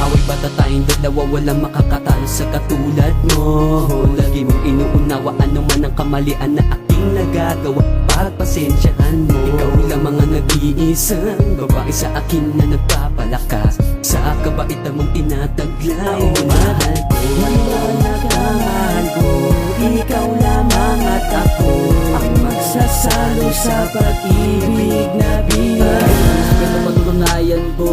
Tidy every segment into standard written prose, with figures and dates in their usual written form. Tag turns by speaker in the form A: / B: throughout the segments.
A: away bata tayong dalawa, walang makakatalo sa katulad mo. Lagi mong inuunawa ano man ang kamalian na aking nagagawa. Pagpasensyahan mo, ikaw lamang ang nag-iisang babae sa akin na nagpapalakas sa kabaitan mong tinataglay. Mahal ko, maniwala ka, mahal ko, ikaw lamang at ako ang magsasalo sa pag-ibig na biyay. Pero patutunayan ko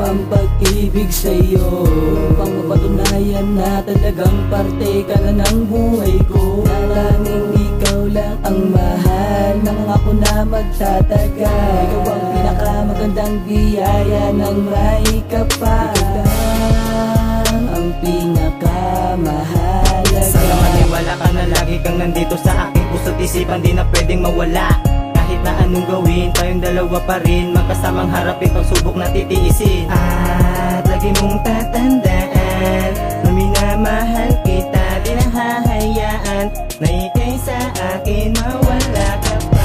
A: ang pag-ibig sa'yo, upang mapatunayan na talagang parte ka na ng buhay ko. Tanging ikaw lang ang mahal ng ako na magtatagal. Ikaw ang pinakamagandang biyaya ng may kapal. Ikaw lang ang pinakamahalaga.
B: Sana maniwala ka na lagi kang nandito sa aking puso't isipan, di na pwedeng mawala. Kahit na anong gawin, tayong dalawa pa rin, magkasamang harapin pagsubok na titiisin. At lagi mong tatandaan na minamahal kita, di na hahayaan na ika'y sa akin mawala ka pa.